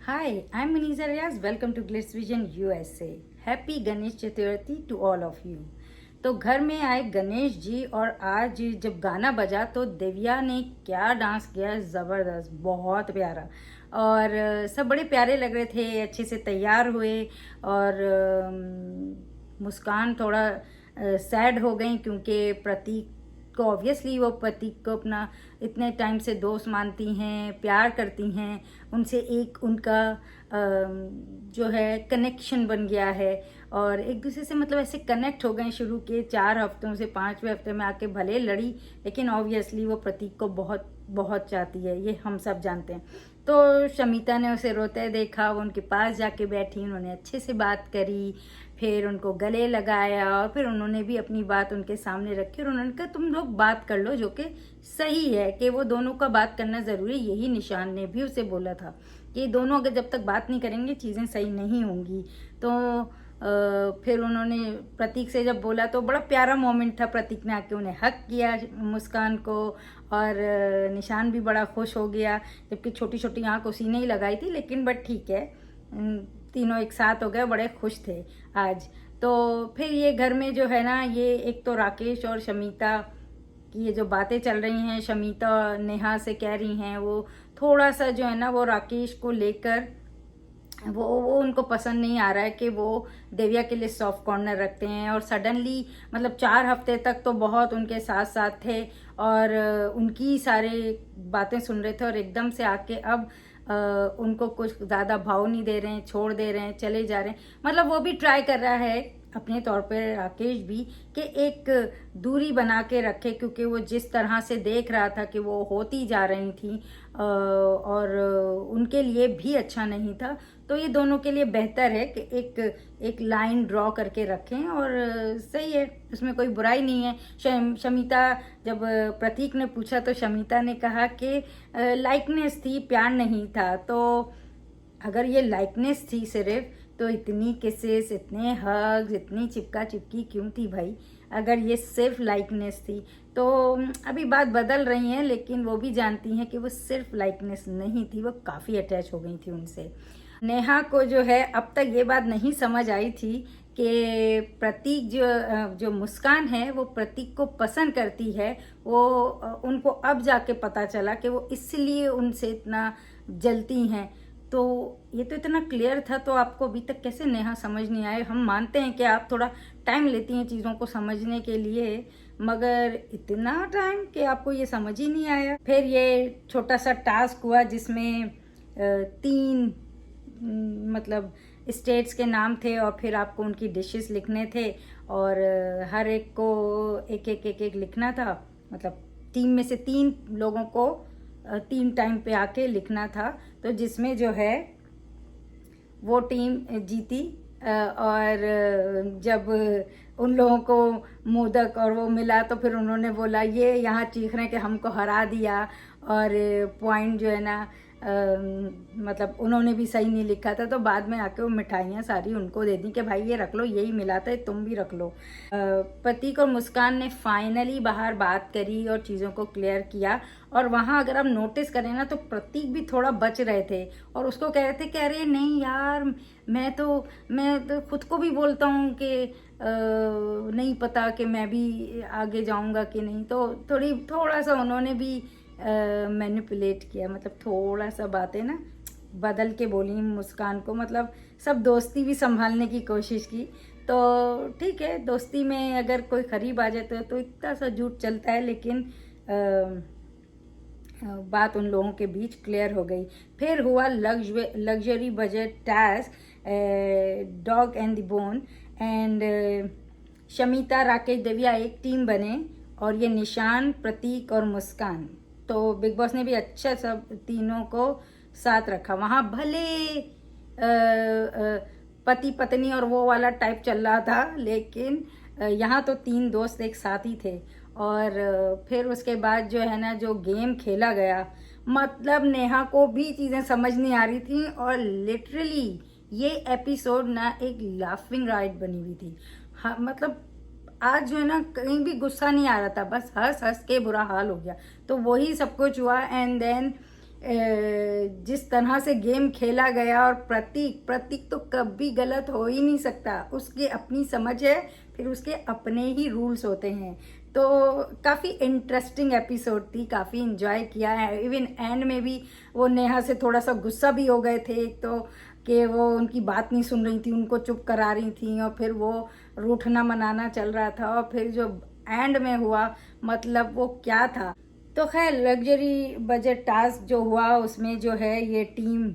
Hi, I'm Maniza Riaz. Welcome to Glitz Vision USA. Happy Ganesh Chaturthi to all of you. तो घर में आए गणेश जी और आज जब गाना बजा तो दिव्या ने क्या डांस किया, ज़बरदस्त, बहुत प्यारा। और सब बड़े प्यारे लग रहे थे, अच्छे से तैयार हुए। और मुस्कान थोड़ा सैड हो गई क्योंकि प्रतीक को ऑब्वियसली वो प्रतीक को अपना इतने टाइम से दोस्त मानती हैं, प्यार करती हैं, उनसे एक उनका जो है कनेक्शन बन गया है और एक दूसरे से मतलब ऐसे कनेक्ट हो गए शुरू के 4 हफ्तों से 5वें हफ्ते में आके भले लड़ी, लेकिन ऑब्वियसली वो प्रतीक को बहुत बहुत चाहती है, ये हम सब जानते हैं। तो शमिता ने उसे रोते देखा, वो उनके पास जाके बैठी, उन्होंने अच्छे से बात करी, फिर उनको गले लगाया और फिर उन्होंने भी अपनी बात उनके सामने रखी और उन्होंने कहा तुम लोग बात कर लो, जो कि सही है कि वो दोनों का बात करना ज़रूरी। यही निशान ने भी उसे बोला था कि दोनों अगर जब तक बात नहीं करेंगे चीज़ें सही नहीं होंगी। तो फिर उन्होंने प्रतीक से जब बोला तो बड़ा प्यारा मोमेंट था, प्रतीक ने आके उन्हें हक किया मुस्कान को और निशान भी बड़ा खुश हो गया, जबकि छोटी छोटी आँख उसी ने ही लगाई थी, लेकिन बट ठीक है, तीनों एक साथ हो गए, बड़े खुश थे आज। तो फिर ये घर में जो है ना, ये एक तो राकेश और शमिता की ये जो बातें चल रही हैं, शमिता नेहा से कह रही हैं, वो थोड़ा सा जो है ना वो राकेश को लेकर वो उनको पसंद नहीं आ रहा है कि वो दिव्या के लिए सॉफ्ट कॉर्नर रखते हैं। और सडनली मतलब 4 हफ्ते तक तो बहुत उनके साथ साथ थे और उनकी सारे बातें सुन रहे थे और एकदम से आके अब उनको कुछ ज़्यादा भाव नहीं दे रहे हैं, छोड़ दे रहे हैं, चले जा रहे हैं। मतलब वो भी ट्राई कर रहा है अपने तौर पे, राकेश भी, कि एक दूरी बना के रखे, क्योंकि वो जिस तरह से देख रहा था कि वो होती जा रही थी और उनके लिए भी अच्छा नहीं था। तो ये दोनों के लिए बेहतर है कि एक लाइन ड्रॉ करके रखें और सही है, उसमें कोई बुराई नहीं है। शमिता, जब प्रतीक ने पूछा तो शमिता ने कहा कि लाइकनेस थी, प्यार नहीं था। तो अगर ये लाइकनेस थी सिर्फ, तो इतनी किसेस, इतने हग्स, इतनी चिपका चिपकी क्यों थी भाई? अगर ये सिर्फ लाइकनेस थी तो अभी बात बदल रही है, लेकिन वो भी जानती हैं कि वो सिर्फ लाइकनेस नहीं थी, वो काफ़ी अटैच हो गई थी उनसे। नेहा को जो है अब तक ये बात नहीं समझ आई थी कि प्रतीक जो मुस्कान है वो प्रतीक को पसंद करती है। वो उनको अब जाके पता चला कि वो इसलिए उनसे इतना जलती हैं। तो ये तो इतना क्लियर था, तो आपको अभी तक कैसे नेहा समझ नहीं आए? हम मानते हैं कि आप थोड़ा टाइम लेती हैं चीज़ों को समझने के लिए, मगर इतना टाइम कि आपको ये समझ ही नहीं आया। फिर ये छोटा सा टास्क हुआ जिसमें 3 मतलब स्टेट्स के नाम थे और फिर आपको उनकी डिशेस लिखने थे और हर एक को एक लिखना था। मतलब टीम में से 3 लोगों को 3 टाइम पे आके लिखना था। तो जिसमें जो है वो टीम जीती और जब उन लोगों को मोदक और वो मिला तो फिर उन्होंने बोला, ये यहाँ चीख रहे हैं कि हमको हरा दिया और पॉइंट जो है ना मतलब उन्होंने भी सही नहीं लिखा था। तो बाद में आके वो मिठाइयाँ सारी उनको दे दी कि भाई ये रख लो, यही मिला था, तुम भी रख लो। प्रतीक और मुस्कान ने फाइनली बाहर बात करी और चीज़ों को क्लियर किया। और वहाँ अगर आप नोटिस करें ना तो प्रतीक भी थोड़ा बच रहे थे और उसको कह रहे थे, कह रहे नहीं यार, मैं तो खुद को भी बोलता हूँ कि नहीं पता कि मैं भी आगे जाऊँगा कि नहीं। तो थोड़ा सा उन्होंने भी मैनिपुलेट किया, मतलब थोड़ा सा बातें ना बदल के बोली मुस्कान को, मतलब सब दोस्ती भी संभालने की कोशिश की। तो ठीक है, दोस्ती में अगर कोई करीब आ जाता है तो इतना सा झूठ चलता है, लेकिन बात उन लोगों के बीच क्लियर हो गई। फिर हुआ luxury budget task, dog and the bone, and Shamita, Rakesh, Divya एक टीम बने और ये निशान, प्रतीक और मुस्कान। तो बिग बॉस ने भी अच्छा सब तीनों को साथ रखा। वहाँ भले पति पत्नी और वो वाला टाइप चल रहा था, लेकिन यहाँ तो 3 दोस्त एक साथ ही थे। और फिर उसके बाद जो है ना, जो गेम खेला गया, मतलब नेहा को भी चीज़ें समझ नहीं आ रही थी और लिटरली ये एपिसोड ना एक लाफिंग राइड बनी हुई थी। हाँ, मतलब आज जो है ना कहीं भी गुस्सा नहीं आ रहा था, बस हंस हंस के बुरा हाल हो गया। तो वही सब कुछ हुआ एंड देन जिस तरह से गेम खेला गया, और प्रतीक तो कभी गलत हो ही नहीं सकता, उसकी अपनी समझ है, फिर उसके अपने ही रूल्स होते हैं। तो काफ़ी इंटरेस्टिंग एपिसोड थी, काफ़ी इन्जॉय किया है। इवन एंड में भी वो नेहा से थोड़ा सा गुस्सा भी हो गए थे, एक तो कि वो उनकी बात नहीं सुन रही थी, उनको चुप करा रही थी, और फिर वो रूठना मनाना चल रहा था, और फिर जो एंड में हुआ मतलब वो क्या था। तो खैर लग्जरी बजट टास्क जो हुआ उसमें जो है ये टीम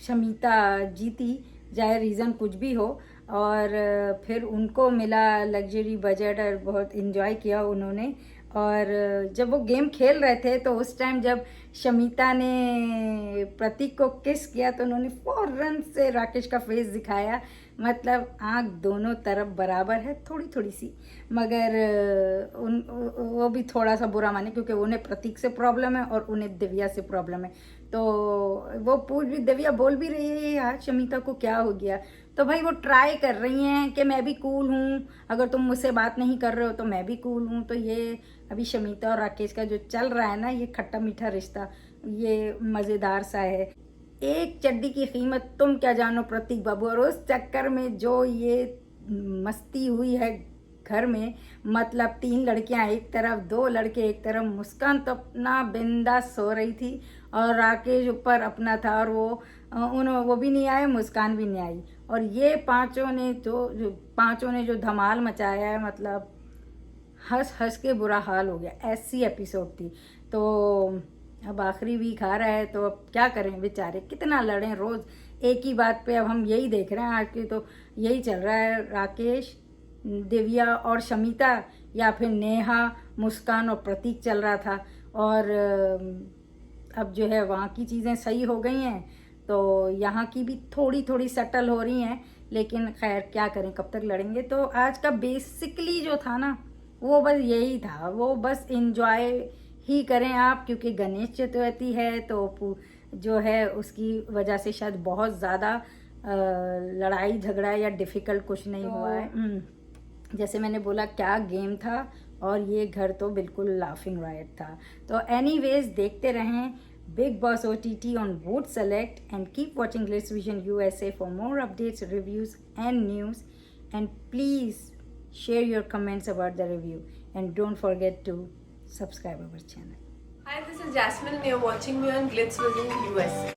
शमिता जीती, चाहे रीज़न कुछ भी हो, और फिर उनको मिला लग्जरी बजट और बहुत इन्जॉय किया उन्होंने। और जब वो गेम खेल रहे थे तो उस टाइम जब शमिता ने प्रतीक को किस किया तो उन्होंने फौरन से राकेश का फेस दिखाया, मतलब आँख दोनों तरफ बराबर है, थोड़ी थोड़ी सी, मगर वो भी थोड़ा सा बुरा माने क्योंकि उन्हें प्रतीक से प्रॉब्लम है और उन्हें दिव्या से प्रॉब्लम है। तो वो पूछ भी, दिव्या बोल भी रही है यार शमिता को क्या हो गया, तो भाई वो ट्राई कर रही हैं कि मैं भी कूल हूँ, अगर तुम मुझसे बात नहीं कर रहे हो तो मैं भी कूल हूँ। तो ये अभी शमिता और राकेश का जो चल रहा है ना, ये खट्टा मीठा रिश्ता, ये मज़ेदार सा है। एक चड्डी की कीमत तुम क्या जानो प्रतीक बाबू, और उस चक्कर में जो ये मस्ती हुई है घर में, मतलब 3 लड़कियां एक तरफ, 2 लड़के एक तरफ, मुस्कान तो अपना बिंदास सो रही थी और राकेश ऊपर अपना था, और वो भी नहीं आए, मुस्कान भी नहीं आई, और ये पांचों ने जो धमाल मचाया है, मतलब हंस हंस के बुरा हाल हो गया, ऐसी एपिसोड थी। तो अब आखिरी वीक आ रहा है, तो अब क्या करें बेचारे, कितना लड़ें रोज़ एक ही बात पे। अब हम यही देख रहे हैं आज की, तो यही चल रहा है, राकेश, दिव्या और शमिता, या फिर नेहा, मुस्कान और प्रतीक चल रहा था। और अब जो है वहाँ की चीज़ें सही हो गई हैं, तो यहाँ की भी थोड़ी थोड़ी सेटल हो रही हैं, लेकिन खैर क्या करें, कब तक लड़ेंगे। तो आज का बेसिकली जो था ना, वो बस यही था, वो बस इन्जॉय ही करें आप, क्योंकि गणेश चतुर्थी है, तो जो है उसकी वजह से शायद बहुत ज़्यादा लड़ाई झगड़ा या डिफ़िकल्ट कुछ नहीं हुआ है। जैसे मैंने बोला क्या गेम था, और ये घर तो बिल्कुल लाफिंग राइट था। तो एनीवेज देखते रहें Big Boss OTT on Vote Select, and keep watching Glitz Vision USA for more updates, reviews and news, and please share your comments about the review, and don't forget to subscribe our channel. Hi, this is Jasmine and you're watching me on Glitz Vision USA.